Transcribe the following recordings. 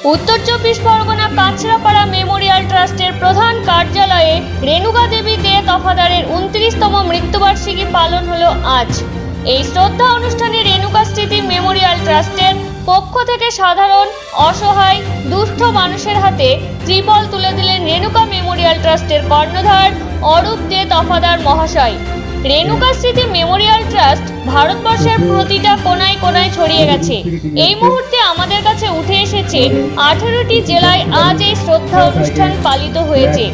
উত্তর 24 পরগনা কাঁচরাপাড়া মেমোরিয়াল ট্রাস্টের প্রধান কার্যালয়ে রেণুকা দেবী দে তফাদারের 29তম মৃত্যুবার্ষিকী পালন হলো আজ। এই শ্রদ্ধা অনুষ্ঠানে রেণুকা স্মৃতি মেমোরিয়াল ট্রাস্টের পক্ষ থেকে সাধারণ অসহায় দুস্থ মানুষের হাতে ত্রিপল তুলে দিলেন রেণুকা মেমোরিয়াল ট্রাস্টের কর্ণধার অরূপ দে তফাদার মহাশয়। রেণুকা স্মৃতি মেমোরিয়াল ট্রাস্ট ভারতবর্ষের প্রতিটা কোনায় কোনায় ছড়িয়ে গেছে। এই মুহূর্তে আমাদের কাছে উঠে এসেছে 18টি জেলায় আজ এই শ্রদ্ধা অনুষ্ঠান পালিত হয়েছে।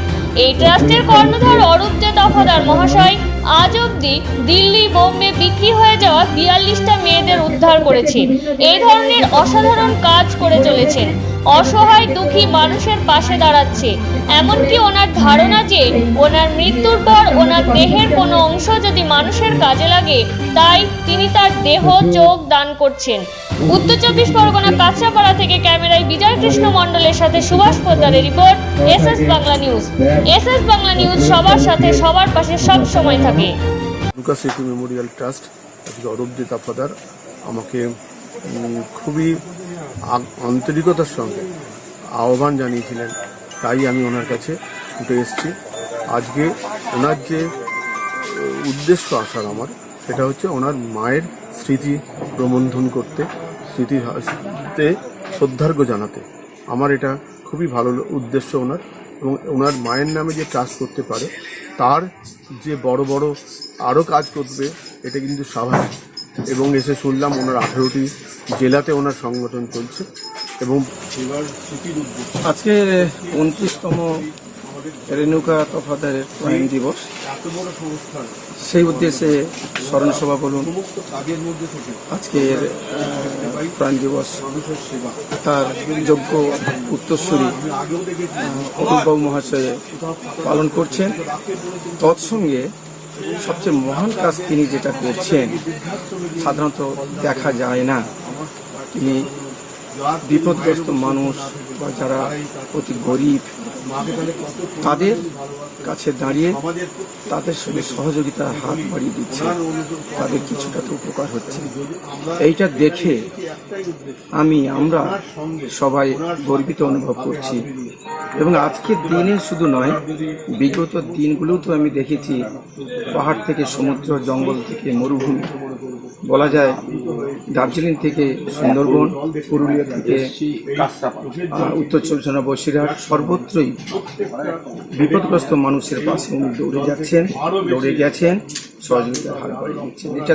এই ট্রাস্টের কর্ণধার অরূপ দে তফাদার মহাশয় আজ অবধি দিল্লি, বোম্বে বিক্রি হয়ে যাওয়া 42টা মেয়েদের উদ্ধার করেছে। এই ধরনের অসাধারণ কাজ করে চলেছেন, অসহায় দুঃখী মানুষের পাশে দাঁড়াচ্ছে। এমনকি ওনার ধারণা যে ওনার মৃত্যুর পর ওনার দেহের কোনো অংশ যদি মানুষের কাজে লাগে, তাই তিনি তার দেহ চোখ দান করছেন। উত্তর 24 পরগনা কাঁচরাপাড়া থেকে ক্যামেরায় বিজয় কৃষ্ণ মণ্ডলের সাথে সুভাষ পোদ্দারের report, SS Bangla news. SS Bangla news সবার সাথে সবার পাশে সব সময় থাকে। রেণুকা স্মৃতি মেমোরিয়াল ট্রাস্ট অরূপ দে তফাদার আমাকে খুবই আন্তরিকতার সঙ্গে আহ্বান জানিয়েছিলেন, তাই আমি ওনার কাছে ছুটে এসেছি। আজকে ওনার যে উদ্দেশ্য আসার আমার, সেটা হচ্ছে ওনার মায়ের স্মৃতি প্রবন্ধন করতে, স্মৃতিতে শ্রদ্ধার্ঘ্য জানাতে। আমার এটা খুবই ভালো উদ্দেশ্য ওনার, এবং ওনার মায়ের নামে যে ট্রাস্ট করতে পারে, তার যে বড় বড় আরও কাজ করবে, এটা কিন্তু স্বাভাবিক। এবং এসে শুনলাম ওনার 18টি জেলাতে ওনার সংগঠন চলছে, এবং এবার স্মৃতির উদ্দেশ্যে আজকে 29তম রেণুকা তফাদারের প্রয়াণ দিবস। সেই উদ্দেশ্যে স্মরণসভা বলুন, আজকের প্রয়াণ দিবস তার যোগ্য উত্তরসূরি অরূপবাবু মহাশয় পালন করছেন। তৎসঙ্গে সবচেয়ে মহান কাজ তিনি যেটা করছেন, সাধারণত দেখা যায় না। তিনি বিপদগ্রস্ত মানুষ বা যারা অতি গরিব, তাদের কাছে দাঁড়িয়ে তাদের সঙ্গে সহযোগিতার হাত বাড়িয়ে দিচ্ছে, তাদের কিছুটা তো উপকার হচ্ছে। এইটা দেখে আমরা সবাই গর্বিত অনুভব করছি। এবং আজকের দিনে শুধু নয়, বিগত দিনগুলোও তো আমি দেখেছি, পাহাড় থেকে সমুদ্র, জঙ্গল থেকে মরুভূমি, বলা যায় দার্জিলিং থেকে সুন্দরবন, পুরুলিয়া থেকে উত্তর 24 পরগনা, বসিরহাট, সর্বত্রই বিপদগ্রস্ত মানুষের পাশে উনি দৌড়ে গেছেন, সহযোগিতার হাত বাড়িয়ে দিচ্ছেন। এটা